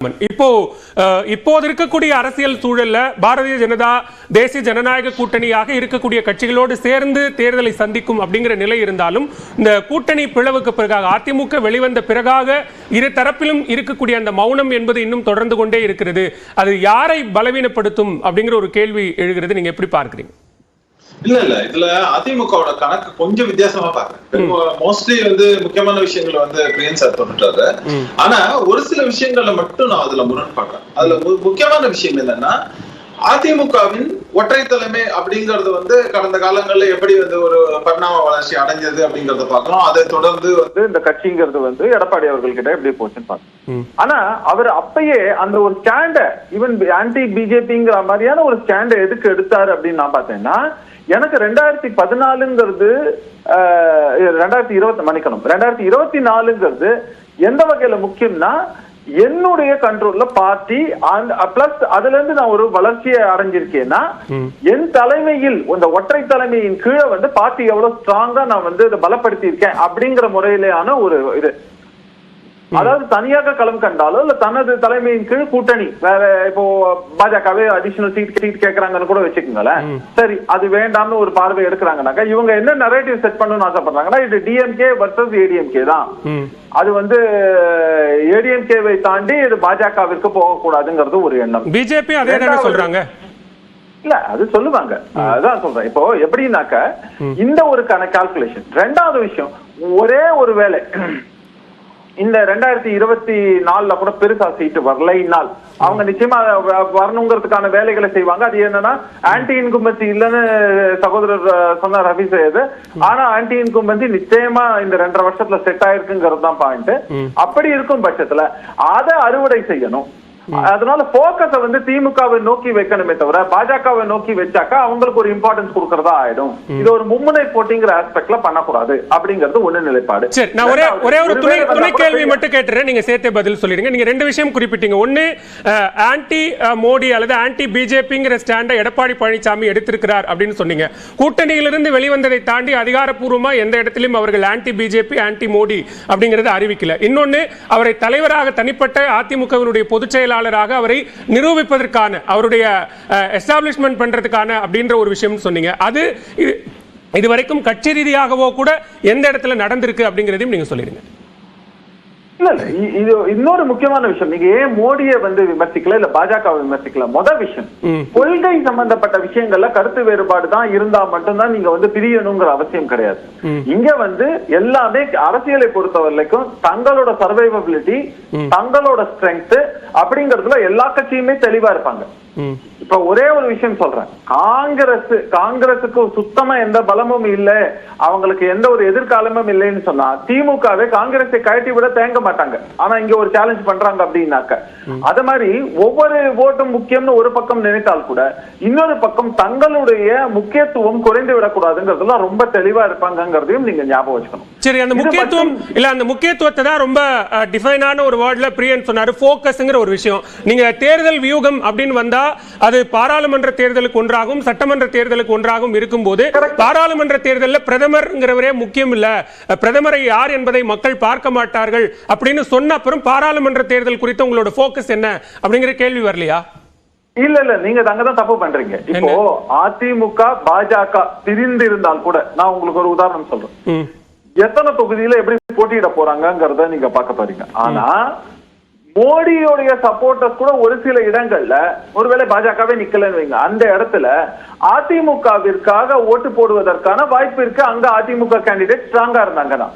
இப்போது இருக்கக்கூடிய அரசியல் சூழல்ல பாரதிய ஜனதா தேசிய ஜனநாயக கூட்டணியாக இருக்கக்கூடிய கட்சிகளோடு சேர்ந்து தேர்தலை சந்திக்கும் அப்படிங்கிற நிலை இருந்தாலும் இந்த கூட்டணி பிளவுக்கு பிறகாக அதிமுக வெளிவந்த பிறகாக இரு தரப்பிலும் இருக்கக்கூடிய அந்த மௌனம் என்பது இன்னும் தொடர்ந்து கொண்டே இருக்கிறது. அது யாரை பலவீனப்படுத்தும் அப்படிங்கிற ஒரு கேள்வி எழுகிறது. நீங்க எப்படி பார்க்கிறீங்க? இல்ல இதுல அதிமுகவோட கணக்கு கொஞ்சம் வித்தியாசமா பாக்குறேன். மோஸ்ட்லி முக்கியமான விஷயங்களை பிரியன் சார் தொட்டுட்டாரு. ஆனா ஒரு சில விஷயங்கள்ல மட்டும் நான் அதுல முரண்பாடுறேன். அதுல முக்கியமான விஷயம் என்னன்னா, அதிமுகவின் ஒற்றை தலைமை அப்படிங்கறது கடந்த காலங்கள்ல எப்படி ஒரு பரிணாம வளர்ச்சி அடைஞ்சது அப்படிங்கறத பாக்குறோம். அதை தொடர்ந்து இந்த கட்சிங்கிறது எடப்பாடி அவர்கள் கிட்ட எப்படி போச்சுன்னு பாக்குறோம். ஆனா அவர் அப்பயே அந்த ஒரு ஸ்டாண்ட ஈவன் ஆன்டி பிஜேபிங்கிற மாதிரியான ஒரு ஸ்டாண்ட எதுக்கு எடுத்தாரு அப்படின்னு நான் பார்த்தேன்னா, எனக்கு 2014ங்கிறது 2024ங்கிறது எந்த வகையில முக்கியம்னா, என்னுடைய கண்ட்ரோல்ல பார்ட்டி பிளஸ் அதுல இருந்து நான் ஒரு வளர்ச்சியை அடைஞ்சிருக்கேன்னா, என் தலைமையில் இந்த ஒற்றை தலைமையின் கீழே பார்ட்டி எவ்வளவு ஸ்ட்ராங்கா நான் இதை பலப்படுத்தி இருக்கேன் அப்படிங்கிற முறையிலான ஒரு இது. அதாவது தனியாக களம் கண்டாலோ இல்ல தனது தலைமையின் கீழ் கூட்டணி வேற இப்போ பாஜகவே அடிஷனல் சீட் கேட்கறாங்கன்னு கூட வச்சுக்கோங்களேன். சரி, அது வேண்டாம்னு ஒரு பார்வை எடுக்கிறாங்கன்னாக்கா இவங்க என்ன நரேட்டிவ் செட் பண்ணணும்னு ஆசைப்படுறாங்கன்னா, இது டிஎம்கே வர்சஸ் ஏடிஎம்கே தான். அது ஏடிஎம்கேவை தாண்டி இது பாஜகவிற்கு போகக்கூடாதுங்கிறது ஒரு எண்ணம். பிஜேபி அதே தான் சொல்றாங்க. இல்ல அது சொல்லுவாங்க, அதான் சொல்றேன். இப்போ எப்படின்னாக்க இந்த ஒரு கால்குலேஷன். ரெண்டாவது விஷயம், ஒரே ஒரு வேலை இந்த 2024 கூட பெருசா சீட்டு வரலைனால் அவங்க நிச்சயமா வரணுங்கிறதுக்கான வேலைகளை செய்வாங்க. அது என்னன்னா, ஆன்டி இன்கும்பன்சி இல்லன்னு சகோதரர் சொன்னார் ரவி சையது. ஆனா ஆன்டி இன்கும்பன்சி நிச்சயமா இந்த 2.5 வருஷத்துல செட் ஆயிருக்குங்கிறது தான் பாயிண்ட். அப்படி இருக்கும் பட்சத்துல அதை அறுவடை செய்யணும். அதனால போக்கஸை திமுகவை நோக்கி வைக்கணுமே தவிர பாஜகவை நோக்கி வச்சாக்கா அவங்களுக்கு ஒரு இம்பார்ட்டன்ஸ் கொடுக்கறதா ஆயிடும். இது ஒரு மும்முனை போட்டிங்கிற ஆஸ்பெக்ட்ல பண்ணக்கூடாது அப்படிங்கிறது ஒண்ணு நிலைப்பாடு. சரி, நான் ஒரே ஒரு துணை கேள்வி மட்டும் கேட்டுறேன், நீங்க சேர்த்தே பதில் சொல்லிடுங்க. நீங்க ரெண்டு விஷயம் குறிப்பிட்டீங்க. ஒன்னு, ஆன்டி மோடி அல்லது ஆன்டி பிஜேபிங்கிற ஸ்டாண்டை எடப்பாடி பழனிசாமி எடுத்திருக்கிறார் அப்படின்னு சொன்னீங்க. கூட்டணியிலிருந்து வெளிவந்ததை தாண்டி அதிகாரப்பூர்வமா எந்த இடத்திலும் அவர்கள் ஆன்டி பிஜேபி ஆன்டி மோடி அப்படிங்கறத அறிவிக்கல. இன்னொன்னு, அவரை தலைவராக தனிப்பட்ட அதிமுகவினுடைய பொதுச் செயலாளர் அவரை நிரூபிப்பதற்கான அவருடைய எஸ்டாப்லிஷ்மென்ட் பண்றதுக்கான அப்படின்ற ஒரு விஷயம் சொன்னீங்க. அது இதுவரைக்கும் கட்சி ரீதியாகவோ கூட எந்த இடத்துல நடந்திருக்கு அப்படிங்கறதையும் நீங்க சொல்லிடுங்க. இல்ல இது இன்னொரு முக்கியமான விஷயம். நீங்க ஏன் மோடியை விமர்சிக்கல இல்ல பாஜக விமர்சிக்கல? முதல் விஷயம், கொள்கை சம்பந்தப்பட்ட விஷயங்கள்ல கருத்து வேறுபாடு தான் இருந்தா மட்டும்தான் நீங்க பிரியணுங்கிற அவசியம் கிடையாது. இங்க எல்லாமே அரசியலை பொறுத்த வரைக்கும் தங்களோட சர்வைவபிலிட்டி, தங்களோட ஸ்ட்ரென்த் அப்படிங்கறதுல எல்லா கட்சியுமே தெளிவா இருப்பாங்க. இப்ப ஒரே ஒரு விஷயம் சொல்றேன், காங்கிரசுக்கு சுத்தமா எந்த பலமும் இல்ல, அவங்களுக்கு எந்த ஒரு எதிர்காலமும் இல்லைன்னு சொன்னா திமுகவே காங்கிரஸை கழட்டி விட தேங்க மாட்டாங்க. ஆனா இங்க ஒரு சேலஞ்ச் பண்றாங்க அப்படின்னாக்க, அது மாதிரி ஒவ்வொரு ஓட்டும் முக்கியம்னு ஒரு பக்கம் நினைத்தால் கூட இன்னொரு பக்கம் தங்களுடைய முக்கியத்துவம் குறைந்து விடக்கூடாதுங்கிறதுல ரொம்ப தெளிவா இருப்பாங்கிறதையும் நீங்க ஞாபகம் வச்சுக்கணும். சரி, அந்த முக்கியத்துவம் இல்ல, அந்த முக்கியத்துவத்தை தான் ரொம்ப டிஃபைனான ஒரு வேர்ட்ல பிரியன் சொன்னாரு, போக்கஸ்ங்கிற ஒரு விஷயம். நீங்க தேர்தல் வியூகம் அப்படின்னு வந்தா அது பாராளுமன்ற தேர்தலுக்கு ஒன்றாகும், சட்டமன்ற தேர்தலுக்கு ஒன்றாகும் இருக்கும்போது, பாராளுமன்ற தேர்தலில் பிரதமர்ங்கிறவரே முக்கியம் இல்ல, பிரதமரை யார் என்பதை மக்கள் பார்க்க மாட்டார்கள் அப்படின்னு சொன்ன அப்புறம் பாராளுமன்ற தேர்தல் குறித்து உங்களோட போக்கஸ் என்ன அப்படிங்கிற கேள்வி வரலையா? இல்ல நீங்க அங்கதான் தப்பு பண்றீங்க. இப்போ அதிமுக பாஜக பிரிந்து இருந்தால் கூட நான் உங்களுக்கு ஒரு உதாரணம் சொல்றேன். எத்தனை தொகுதியில எப்படி போட்டியிட போறாங்கிறத நீங்க பார்க்க போறீங்க. ஆனா மோடியோடைய சப்போர்ட்டர்ஸ் கூட ஒரு சில இடங்கள்ல ஒருவேளை பாஜகவே நிக்கலன்னு வைங்க, அந்த இடத்துல அதிமுகவிற்காக ஓட்டு போடுவதற்கான வாய்ப்பு இருக்கு. அங்க அதிமுக கேண்டிடேட் ஸ்ட்ராங்கா இருந்தாங்கன்னா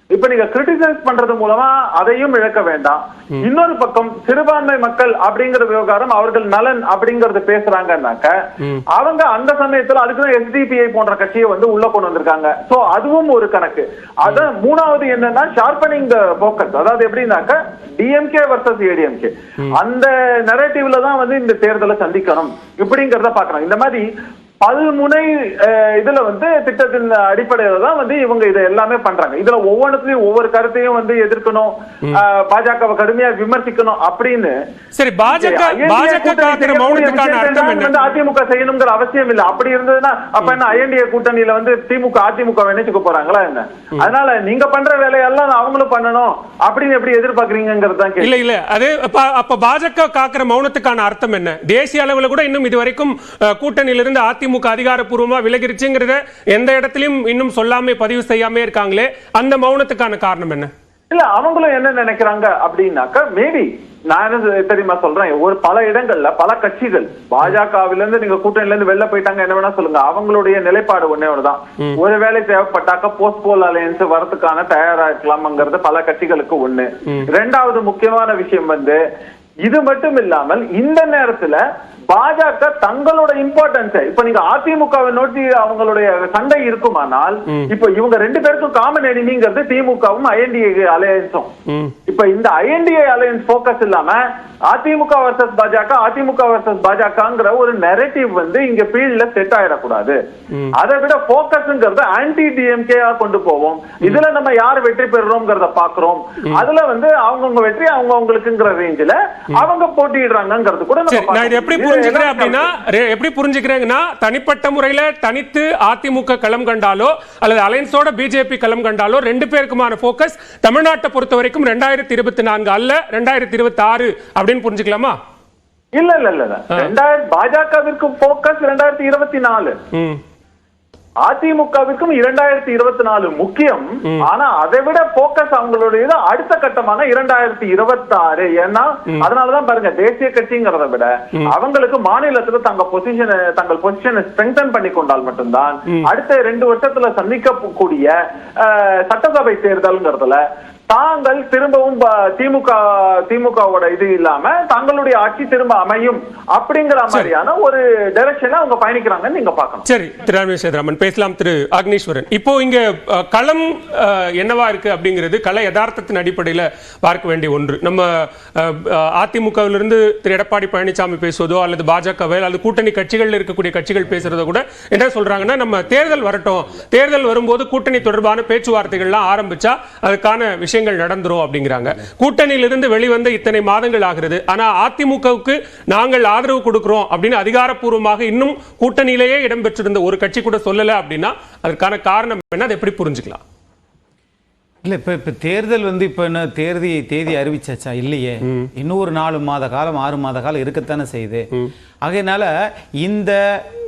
இப்ப நீங்க கிரிட்டிசைஸ் பண்றது மூலமா அதையும் இழக்க வேண்டாம். இன்னொரு பக்கம் சிறுபான்மை மக்கள் அப்படிங்கிற விவகாரம், அவர்கள் நலன் அப்படிங்கறது பேசுறாங்கன்னாக்க அவங்க அந்த சமயத்துல அதுக்குதான் எஸ்டிபிஐ போன்ற கட்சியை உள்ள கொண்டு வந்திருக்காங்க. சோ அதுவும் ஒரு கணக்கு. அத மூணாவது என்னன்னா, ஷார்பனிங் தி ஃபோக்கஸ். அதாவது எப்படின்னாக்க டிஎம்கே வர்சஸ் ஏடிஎம்கே அந்த நரேட்டிவ்ல தான் இந்த தேர்தலை சந்திக்கணும் இப்படிங்கறத பாக்குறாங்க. இந்த மாதிரி பல்முனை இதுல வந்து திட்டத்தின் அடிப்படையில தான் வந்து இவங்க இதை எல்லாமே பண்றாங்க. இதுல ஒவ்வொன்றுலயும் ஒவ்வொரு கருத்தையும் வந்து எதிர்க்கணும், பாஜகவை கடுமையா விமர்சிக்கணும் அப்படின்னு. சரி, பாஜக வந்து அதிமுக செய்யணுங்கிற அவசியம் இல்ல. அப்படி இருந்ததுன்னா அப்ப என்ன ஐஎன்டிஏ கூட்டணியில வந்து திமுக அதிமுக நினைச்சுக்க போறாங்களா என்ன? அதனால நீங்க பண்ற வேலையெல்லாம் அவங்களும் பண்ணணும் அப்படின்னு எப்படி எதிர்பார்க்கறீங்கிறது தான் இல்ல இல்ல. அது அப்ப பாஜக காக்கிற மௌனத்துக்கான அர்த்தம் என்ன? தேசிய அளவுல கூட இன்னும் இதுவரைக்கும் கூட்டணியிலிருந்து அதிமுக அதிகாரப்பூர்வமா விலகிருச்சுங்கிறத எந்த இடத்திலும் இன்னும் சொல்லாம பதிவு செய்யாம இருக்காங்களே, அந்த மௌனத்துக்கான காரணம் என்ன? இல்ல, அவங்களும் என்ன நினைக்கிறாங்க அப்படின்னாக்கா, மேபி நான் என்ன தெரியுமா சொல்றேன், ஒரு பல இடங்கள்ல பல கட்சிகள் பாஜகவில இருந்து நீங்க கூட்டணியில இருந்து வெளில போயிட்டாங்க என்ன வேணா சொல்லுங்க, அவங்களுடைய நிலைப்பாடு ஒன்னே ஒண்ணுதான். ஒருவேளை தேவைப்பட்டாக்க போஸ்ட் போல் அலையன்ஸ் வரதுக்கான தயாரா இருக்கலாம்ங்கிறது பல கட்சிகளுக்கு ஒண்ணு. ரெண்டாவது முக்கியமான விஷயம் வந்து இது மட்டும் இல்லாமல் இந்த நேரத்துல பாஜக தங்களோட இம்பார்ட்டன்ஸ் இப்ப நீங்க அதிமுகவை நோக்கி அவங்களுடைய சண்டை இருக்குமானால், இப்ப இவங்க ரெண்டு பேருக்கும் காமன் எனிமிங்கிறது திமுகவும் ஐஎன்டிஏ அலையன்ஸும். இப்ப இந்த ஐஎன்டிஏ அலையன்ஸ் போக்கஸ் இல்லாம அதிமுக வர்சஸ் பாஜக, அதிமுக வர்சஸ் பாஜகங்கிற ஒரு நெரேட்டிவ் வந்து இங்க ஃபீல்ட்ல செட் ஆயிடக்கூடாது. அதை விட போக்கஸ்ங்கிறது ஆன்டி டிஎம்கே கொண்டு போவோம். இதுல நம்ம யார் வெற்றி பெறுறோம்ங்கிறத பாக்குறோம். அதுல வந்து அவங்கவுங்க வெற்றி அவங்கவுங்களுக்குங்கிற ரேஞ்சில அவங்க போட்டிடுறாங்கிறது கூட எப்படி புரிஞ்சுக்கிறேங்கன்னா, தனிப்பட்ட முறையில தனித்து அதிமுக களம் கண்டாலோ அல்லது அலைன்ஸோட பிஜேபி களம் கண்டாலோ ரெண்டு பேருக்குமான போக்கஸ் தமிழ்நாட்டை பொறுத்த வரைக்கும் 2024 அல்ல 2026 அப்படின்னு புரிஞ்சுக்கலாமா? இல்ல இல்ல இல்ல, பாஜகவிற்கு போக்கஸ் 2024, அதிமுகவிற்கும் 2024 முக்கியம். ஆனா அதை விட போக்கஸ் அவங்களுடைய அடுத்த கட்டமான 2026. ஏன்னா அதனாலதான் பாருங்க, தேசிய கட்சிங்கிறத விட அவங்களுக்கு மாநிலத்துல தங்கள் பொசிஷனை ஸ்ட்ரெங்தன் பண்ணி கொண்டால் மட்டும்தான் அடுத்த 2 வருஷத்துல சந்திக்கக்கூடிய சட்டசபை தேர்தல்ங்கிறதுல தாங்கள் திரும்பவும் திமுகவோட இது இல்லாம தங்களுடைய ஆட்சி திரும்ப அமையும் அப்படிங்கிற மாதிரியான ஒரு டைரக்ஷன்ல அவங்க பயணிக்கிறாங்கன்னு நீங்க பார்க்கணும். சரி, திரு சேதுராமன் பேசலாம். திரு அக்னீஸ்வரன், இப்போ இங்க களம் என்னவா இருக்கு அப்படிங்கிறது கள யதார்த்தத்தின் அடிப்படையில் பார்க்க வேண்டிய ஒன்று. நம்ம அதிமுகவிலிருந்து திரு எடப்பாடி பழனிசாமி பேசுவதோ அல்லது பாஜகவை அல்லது கூட்டணி கட்சிகள் இருக்கக்கூடிய கட்சிகள் பேசுறதோ கூட என்ன சொல்றாங்கன்னா, நம்ம தேர்தல் வரட்டும், தேர்தல் வரும்போது கூட்டணி தொடர்பான பேச்சுவார்த்தைகள்லாம் ஆரம்பிச்சா அதுக்கான விஷயங்கள் நடந்துரும் அப்படிங்கிறாங்க. கூட்டணியிலிருந்து வெளிவந்த இத்தனை மாதங்கள் ஆகிறது, ஆனா அதிமுகவுக்கு நாங்கள் ஆதரவு கொடுக்கிறோம் அப்படின்னு அதிகாரப்பூர்வமாக இன்னும் கூட்டணியிலேயே இடம்பெற்றிருந்த ஒரு கட்சி கூட சொல்லல அப்படின்னா அதற்கான காரணம் என்ன? அதை எப்படி புரிஞ்சுக்கலாம்? இல்ல, இப்ப தேர்தல் வந்து இப்ப என்ன தேதி அறிவிச்சாச்சா? இல்லையே, இன்னும் ஒரு 4 மாத காலம் 6 மாத காலம் இருக்கத்தானே செய்யுது. ஆகையினால இந்த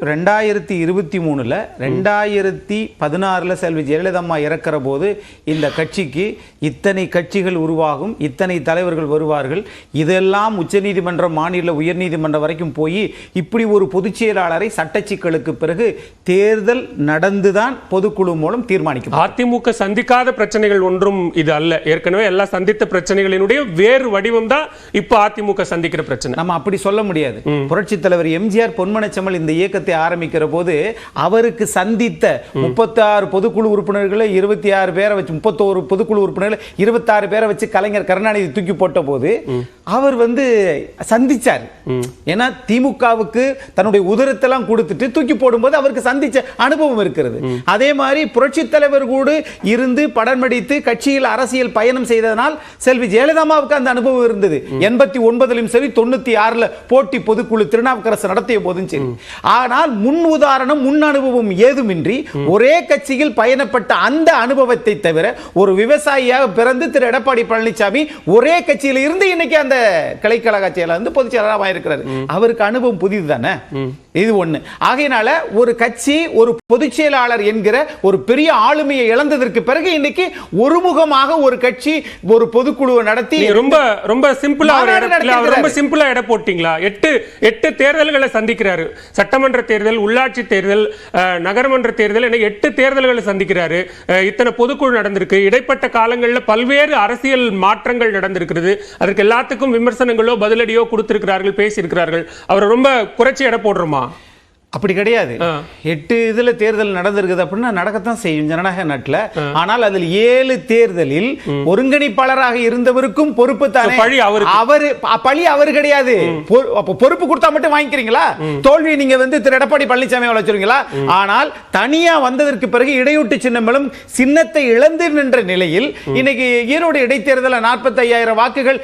2023 2016 செல்வி ஜெயலலிதா இறக்கிற போது இந்த கட்சிக்கு இத்தனை கட்சிகள் உருவாகும், இத்தனை தலைவர்கள் வருவார்கள், இதெல்லாம் உச்சநீதிமன்றம் மாநில உயர்நீதிமன்றம் வரைக்கும் போய் இப்படி ஒரு பொதுச் செயலாளரை சட்ட சிக்கலுக்கு பிறகு தேர்தல் நடந்துதான் பொதுக்குழு மூலம் தீர்மானிக்கும். அதிமுக சந்திக்காத பிரச்சனைகள் ஒன்றும் இது அல்ல. ஏற்கனவே எல்லாம் சந்தித்த பிரச்சனைகளினுடைய வேறு வடிவம் தான் இப்ப அதிமுக சந்திக்கிற பிரச்சனை. நம்ம அப்படி சொல்ல முடியாது. புரட்சி தலைவர் எம்ஜிஆர் பொன்மனச்செம்மல் இந்த இயக்கத்தை ஆரம்பிக்கிற போது அவருக்கு சந்தித்த 36 பொதுக்குழு உறுப்பினர்களை 26 பேரை வச்சு 31 பொதுக்குழு உறுப்பினர்களை 26 பேரை வச்சு கலைஞர் கருணாநிதி தூக்கி போட்ட போது அவர் வந்து சந்திச்சார். ஏன்னா திமுகவுக்கு தன்னுடைய உதரத்தெல்லாம் கொடுத்துட்டு தூக்கி போடும்போது அவருக்கு சந்திச்ச அனுபவம் இருக்கிறது. அதே மாதிரி புரட்சி தலைவர் கூட இருந்து படம் நடித்து கட்சியில் அரசியல் பயணம் செய்ததனால் செல்வி ஜெயலலிதாவுக்கு அந்த அனுபவம் இருந்தது. 89 சரி 96 போட்டி பொதுக்குழு திருநாவுக்கரசு நடத்திய போதும் சரி. ஆனால் முன் உதாரணம் முன் அனுபவம் ஏதுமின்றி ஒரே கட்சியில் பயணப்பட்ட அந்த அனுபவத்தை தவிர ஒரு விவசாயியாக பிறந்து திரு எடப்பாடி பழனிசாமி ஒரே கட்சியில் இருந்து இன்னைக்கு அந்த கிளைக்கழக செயலர் வந்து பொதுச் செயலராக இருக்கிறார். அவருக்கு அனுபவம் புதிது தானே, இது ஒண்ணு. ஆகையினால ஒரு கட்சி ஒரு பொதுச் செயலாளர் என்கிற ஒரு பெரிய ஆளுமையை இழந்ததற்கு பிறகு இன்னைக்கு ஒருமுகமாக ஒரு கட்சி ஒரு பொதுக்குழுவை நடத்தி ரொம்ப ரொம்ப சிம்பிளா எடை போட்டீங்களா? 8 தேர்தல்களை சந்திக்கிறாரு. சட்டமன்ற தேர்தல், உள்ளாட்சி தேர்தல், நகரமன்ற தேர்தல் என 8 தேர்தல்களை சந்திக்கிறாரு. இத்தனை பொதுக்குழு நடந்திருக்கு. இடைப்பட்ட காலங்களில் பல்வேறு அரசியல் மாற்றங்கள் நடந்திருக்கிறது. அதற்கு எல்லாத்துக்கும் விமர்சனங்களோ பதிலடியோ கொடுத்திருக்கிறார்கள், பேசியிருக்கிறார்கள். அவர் ரொம்ப குறைச்சி எடை போடுறோமா? அப்படி கிடையாது. 8 இதுல தேர்தல் நடந்திருக்குது அப்படின்னா நடக்கத்தான் செய்யும் ஜனநாயக நாட்டுல. ஆனால் அதில் 7 தேர்தலில் ஒருங்கிணைப்பாளராக இருந்தவருக்கும் பொறுப்பு தானே. பழி அவர் கிடையாது. பொறுப்பு கொடுத்தா மட்டும் வாங்கிக்கிறீங்களா? தோல்வி நீங்க திரு எடப்பாடி பழனிசாமி வச்சிருக்கீங்களா? ஆனால் தனியா வந்ததற்கு பிறகு இடையூட்டு சின்னங்களும் சின்னத்தை இழந்து நின்ற நிலையில் இன்னைக்கு ஈரோடு இடைத்தேர்தல் 45,000 வாக்குகள்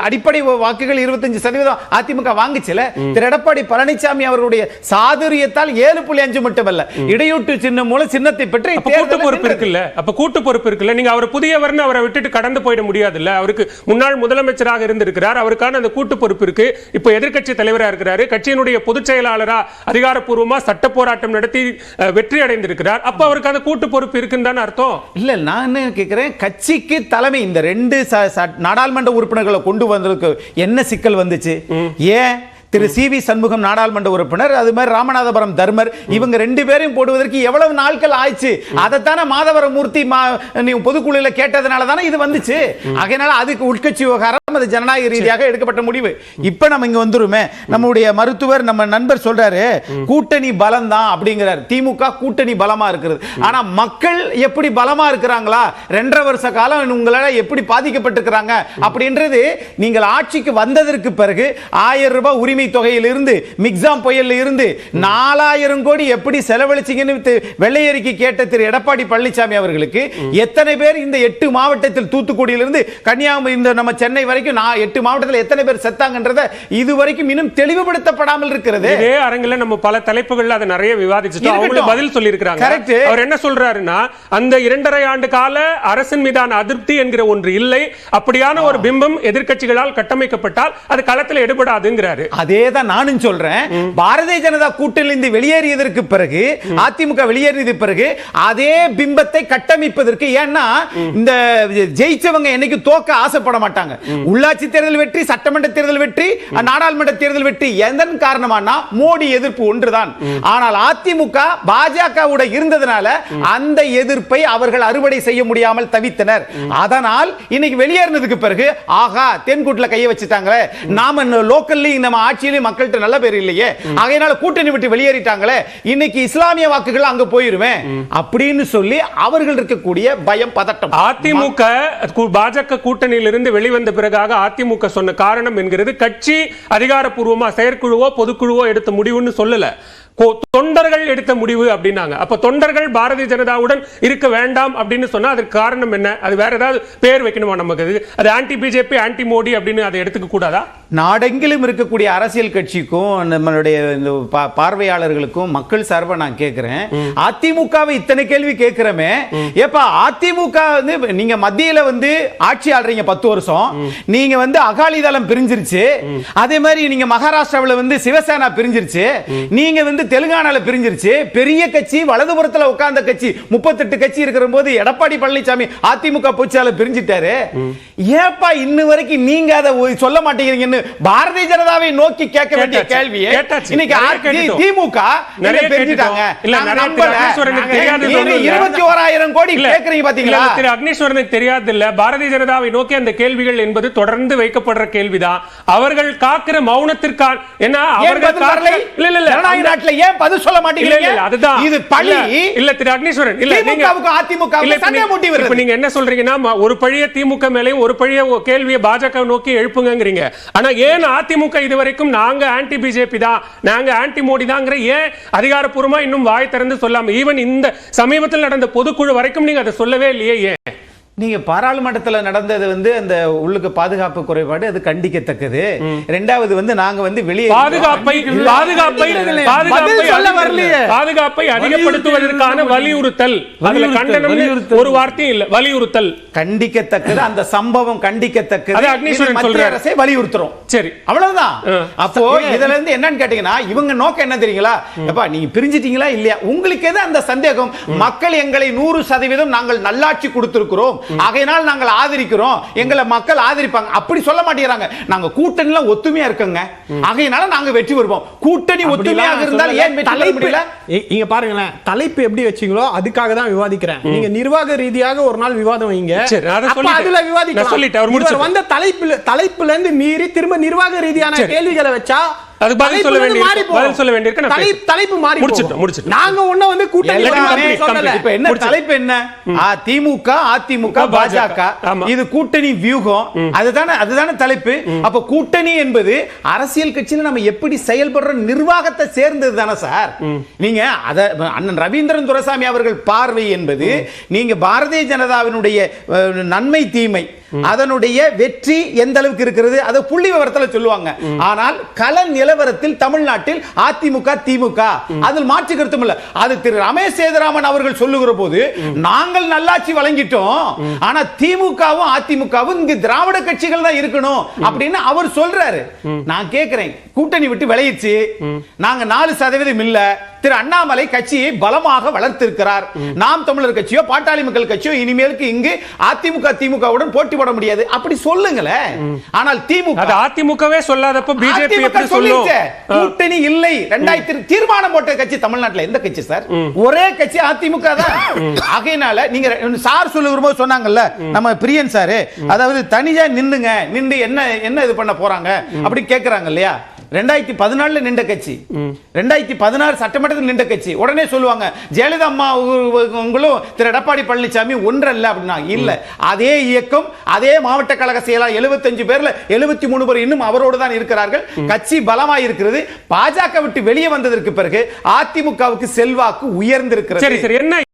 அடிப்படை வாக்குகள் 25% அதிமுக வாங்குச்சுல. திரு எடப்பாடி பழனிசாமி அவர்களுடைய சாதுரியத்தால் 7.5 மட்டுமல்ல இடையூட்டு சின்னம் மூலம் சின்னத்தை பெற்று கூட்டு பொறுப்பு இருக்குல்ல. அப்ப கூட்டு பொறுப்பு இருக்குல்ல. நீங்க அவர் புதியவர்னு அவரை விட்டுட்டு கடந்து போயிட முடியாதுல்ல. அவருக்கு முன்னாள் முதலமைச்சராக இருந்திருக்கிறார். அவருக்கான அந்த கூட்டு பொறுப்பு இருக்கு. இப்ப எதிர்க்கட்சி தலைவராக இருக்கிறாரு. கட்சியினுடைய பொதுச் செயலாளரா அதிகாரப்பூர்வமா சட்ட போராட்டம் நடத்தி வெற்றி அடைந்திருக்கிறார். அப்ப அவருக்கு அந்த கூட்டு பொறுப்பு இருக்குன்னு தானே அர்த்தம்? இல்ல நான் என்ன கேட்கிறேன், கட்சிக்கு தலைமை இந்த 2 நாடாளுமன்ற உறுப்பினர்களை கொண்டு வந்ததுக்கு என்ன சிக்கல் வந்துச்சு? ஏன் திரு சி.வி. சண்முகம் நாடாளுமன்ற உறுப்பினர், அது மாதிரி ராமநாதபுரம் தர்மர், இவங்க 2 பேரையும் போடுவதற்கு எவ்வளவு நாட்கள் ஆயிடுச்சு? அதைத்தானே மாதவரமூர்த்தி பொதுக்குழுல கேட்டதுனால தானே இது வந்துச்சு. அதனால அதுக்கு உட்கட்சி விவகாரம், அது ஜனநாயக ரீதியாக எடுக்கப்பட்ட முடிவு. இப்ப நம்ம இங்க வந்துருமே, நம்முடைய மருத்துவர் நம்ம நண்பர் சொல்றாரு கூட்டணி பலம் தான் அப்படிங்கிறார். திமுக கூட்டணி பலமா இருக்கிறது. ஆனா மக்கள் எப்படி பலமா இருக்கிறாங்களா? 2.5 வருஷ காலம் உங்களால எப்படி பாதிக்கப்பட்டிருக்கிறாங்க அப்படின்றது நீங்கள் ஆட்சிக்கு வந்ததற்கு பிறகு 1000 ரூபாய் உரிமை தொகையிலிருந்து மிக்ஸாம் புயல்ல இருந்து 4000 கோடி எப்படி செலவழிச்சீங்கன்னு வெள்ளையறிக்கை கேட்ட திரு எடப்பாடி பழனிசாமி அவர்களுக்கு எத்தனை பேர் இந்த 8 மாவட்டத்தில் தூத்துக்குடியிலிருந்து கன்னியாகுமரி இந்த நம்ம சென்னை வரைக்கும் 8 மாவட்டத்தில் எத்தனை பேர் செத்தாங்கன்றத இதுவரைக்கும் இன்னும் தெளிவுபடுத்தப்படாமல் இருக்கிறது. இதே அரங்கில நம்ம பல தலைப்புகள்ல அதை நிறைய விவாதிச்சிட்டோம். அவங்க பதில் சொல்லி இருக்காங்க. அவர் என்ன சொல்றாருன்னா, அந்த 2.5 ஆண்டு கால அரசின் மீதான அதிருப்தி என்கிற ஒன்று இல்லை. அப்படியான ஒரு பிம்பம் எதிர்க்கட்சிகளால் கட்டமைக்கப்பட்டால் அது களத்தில் எடுபடாதுங்கிறாரு. அதேதான் நானும் சொல்றேன். பாரதிய ஜனதா கூட்டணியிலிருந்து வெளியேறியதற்கு பிறகு, அதிமுக வெளியேறியதற்கு பிறகு அதே பிம்பத்தை கட்டமைப்பதற்கு, ஏன்னா இந்த ஜெயிச்சவங்க என்னைக்கு தோக்க ஆசைப்பட மாட்டாங்க. உள்ளாட்சி தேர்தல் வெற்றி, சட்டமன்ற தேர்தல் வெற்றி, நாடாளுமன்ற தேர்தல் வெற்றி எதன் காரணமானா மோடி எதிர்ப்பு ஒன்றுதான். ஆனால் அதிமுக பாஜகவோட இருந்ததனால அந்த எதிர்ப்பை அவர்கள் அறுவடை செய்ய முடியாமல் தவித்தனர். அதனால் இன்னைக்கு வெளியேறினதுக்கு பிறகு ஆகா தென்கூட்ல கையை வச்சுட்டாங்களே, நாம லோக்கல்லி நம்ம ஆட்சியிலே மக்கள்கிட்ட நல்ல பேர் இல்லையே, அதனால கூட்டணி விட்டு வெளியேறிட்டாங்களே, இன்னைக்கு இஸ்லாமிய வாக்குகள் அங்க போயிருவேன் அப்படின்னு சொல்லி அவர்கள் இருக்கக்கூடிய பயம், பதட்டம். அதிமுக பாஜக கூட்டணியிலிருந்து வெளிவந்த பிறகாக அதிமுக சொன்ன காரணம் என்கிறது கட்சி அதிகாரப்பூர்வமா செயற்குழுவோ பொதுக்குழுவோ எடுத்த முடிவுன்னு சொல்லல, தொண்டர்கள் எடுத்த முடிவு அப்படின்னாங்க. அப்ப தொண்டர்கள் பாரதிய ஜனதாவுடன் இருக்க வேண்டாம் அப்படின்னு சொன்னா அதுக்கு காரணம் என்ன? அது வேற ஏதாவது பேர் வைக்கணுமா நமக்கு? அது ஆன்டி பிஜேபி, ஆன்டி மோடி அப்படின்னு அதை எடுத்துக்க கூடாதா? நாடெங்கிலும் இருக்கக்கூடிய அரசியல் கட்சிக்கும் நம்மளுடைய பார்வையாளர்களுக்கும் மக்கள் சார்பா நான் கேட்கிறேன், அதிமுகவை இத்தனை கேள்வி கேட்கிறோமே, ஏப்பா அதிமுக நீங்க மத்தியில ஆட்சி ஆள்றீங்க 10 வருஷம், நீங்க அகாலிதளம் பிரிஞ்சிருச்சு, அதே மாதிரி நீங்க மகாராஷ்டிராவில் சிவசேனா பிரிஞ்சிருச்சு, நீங்க தெலுங்கானால பிரிஞ்சிருச்சு, பெரிய கட்சி வலதுபுறத்துல உட்கார்ந்த கட்சி 38 கட்சி இருக்கிற போது எடப்பாடி பழனிசாமி அதிமுக பொதுச்செயலாளர் பிரிஞ்சிட்டாரு. ஏப்பா இன்ன வரைக்கும் நீங்க அதை சொல்ல மாட்டேங்கிறீங்கன்னு பாரதிய ஜனதாவை நோக்கி கேட்க வேண்டிய கேள்வியை இன்னைக்கு திமுக பிரிஞ்சிட்டாங்க. 21,000 கோடி கேக்குறீங்க பாத்தீங்களா? திரு அக்னீஸ்வரனுக்கு தெரியாது இல்ல, பாரதிய ஜனதாவை நோக்கி அந்த கேள்விகள் என்பது தொடர்ந்து வைக்கப்படுற கேள்விதான். அவர்கள் காக்கிற மௌனத்திற்கான என்ன அவர்கள் நாட்டில் ஏன் பதில் சொல்ல மாட்டீங்க? அதுதான் இது பழி இல்ல திரு அக்னீஸ்வரன். இல்ல திமுகவுக்கு அதிமுகவுக்கு சண்டை மூட்டி வருது. இப்ப நீங்க என்ன சொல்றீங்கன்னா, ஒரு பழிய திமுக மேலயும் ஒரு பழிய கேள்வியை பாஜக நோக்கி எழுப்புங்கங்கறீங்க. ஆனா ஏன் அதிமுக இதுவரைக்கும் நாங்க ஆன்டி பிஜேபி தான், நாங்க ஆன்டி மோடி தாங்கற ஏன் அதிகாரப்பூர்வமா இன்னும் வாய் திறந்து சொல்லாம, ஈவன் இந்த சமீபத்தில் நடந்த பொதுக்குழு வரைக்கும் நீங்க அதை சொல்லவே இல்லையே? ஏன் நீங்க பாராளுமன்றத்தில் நடந்தது அந்த உள்ளுக்கு பாதுகாப்பு குறைபாடு, அது கண்டிக்கத்தக்கது. இரண்டாவது நாங்க வெளியே பாதுகாப்பை அதிகப்படுத்துவதற்கான வலியுறுத்தல், அதுல கண்டனம் ஒரு வார்த்தை இல்ல, வலியுறுத்தல் கண்டிக்கத்தக்கது. அந்த சம்பவம் கண்டிக்கத்தக்கது. அது அக்னீஸ்வரன் மத்திய அரசை வலியுறுத்துறோம். சரி, அவ்வளவுதான். அப்போ இதுல இருந்து என்னன்னு கேட்டீங்கன்னா, இவங்க நோக்கம் என்ன தெரியுங்களா? அப்பா நீங்க பிரிஞ்சிட்டீங்களா இல்லையா, உங்களுக்கு எது அந்த சந்தேகம்? மக்கள் எங்களை 100% நாங்கள் நல்லாட்சி கொடுத்திருக்கிறோம், ஆகையினால் நாங்கள் ஆதரிக்கிறோம், எங்களை மக்கள் ஆதரிப்பாங்க அப்படி சொல்ல மாட்டேங்கிறாங்க. நாங்க கூட்டணில ஒத்துமையா இருக்கங்க, ஆகையினால நாங்க வெற்றி பெறுவோம். கூட்டணி ஒத்துமையாக இருந்தால் ஏன் வெற்றி பெற முடியல? இங்க பாருங்களேன், தலைப்பு எப்படி வச்சீங்களோ அதுக்காக தான் விவாதிக்கிறேன். நீங்க நிர்வாக ரீதியாக ஒரு நாள் விவாதம் வைங்க, அதுல விவாதிக்கலாம். வந்த தலைப்புல இருந்து மீறி திரும்ப நிர்வாக ரீதியான கேள்விகளை வச்சா அதுக்கு பதில் சொல்ல வேண்டியிருக்கு. பதில் சொல்ல வேண்டியிருக்கு. நான் தலைப்பு மாறி முடிச்சிட்டோம். நாங்க ஒண்ண வந்து கூட்டணி சொல்லல. இப்ப என்ன தலைப்பு என்ன? திமுக, அதிமுக, பாஜக இது கூட்டணி வியூகம். அதுதானே தலைப்பு. அப்ப கூட்டணி என்பது அரசியல் கட்சியில நம்ம எப்படி செயல்படுற நிர்வாகத்தை சேர்ந்தது தானே சார். நீங்க அண்ணன் ரவீந்திரன் துரைசாமி அவர்கள் பார்வை என்பது நீங்க பாரதிய ஜனதாவினுடைய நன்மை தீமை அதனுடைய வெற்றி எந்த அளவுக்கு இருக்கிறது அதை புள்ளி விவரத்தில் சொல்லுவாங்க. ஆனால் கள நிலவரத்தில் தமிழ்நாட்டில் அதிமுக திமுக அதில் மாற்று கருத்தும் இல்ல. அது திரு ரமேஷ் சேதுராமன் அவர்கள் சொல்லுகிற போது நாங்கள் நல்லாட்சி வழங்கிட்டோம், ஆனா திமுகவும் அதிமுகவும் இங்கு திராவிட கட்சிகள் தான் இருக்கணும் அப்படின்னு அவர் சொல்றாரு. நான் கேட்கிறேன், கூட்டணி விட்டு விளையிச்சு, நாங்க 4% இல்ல, திரு அண்ணாமலை கட்சியை பலமாக வளர்த்திருக்கிறார். நாம் தமிழர் கட்சியோ பாட்டாளி மக்கள் கட்சியோ இனிமேலுக்கு இங்கு அதிமுக திமுகவுடன் போட்டி போட முடியாது அப்படி சொல்லுங்களேன். ஆனால் திமுக அதிமுகவே சொல்லாதப்ப பிஜேபி எப்படி சொல்லும்? கூட்டணி இல்லை. 2000 தீர்மானம் போட்ட கட்சி தமிழ்நாட்டில் எந்த கட்சி சார்? ஒரே கட்சி அதிமுக தான். ஆகையினால நீங்க சார் சொல்லும்போது சொன்னாங்கல்ல நம்ம பிரியன் சார், அதாவது தனியா நின்று என்ன இது பண்ண போறாங்க அப்படி கேட்கறாங்க இல்லையா. 2014 நின்ற கட்சி, 2016 சட்டமன்றத்தில் நின்ற கட்சி. உடனே சொல்லுவாங்க ஜெயலலிதா அம்மா உங்களும் திரு எடப்பாடி பழனிசாமி ஒன்றல்ல அப்படின்னா. இல்ல, அதே இயக்கம் அதே மாவட்ட கழக செயலாளர் 75 பேர்ல 73 பேர் இன்னும் அவரோடு தான் இருக்கிறார்கள். கட்சி பலமாய் இருக்கிறது. பாஜக விட்டு வெளியே வந்ததற்கு பிறகு அதிமுகவுக்கு செல்வாக்கு உயர்ந்திருக்கிறது. சரி சரி, என்ன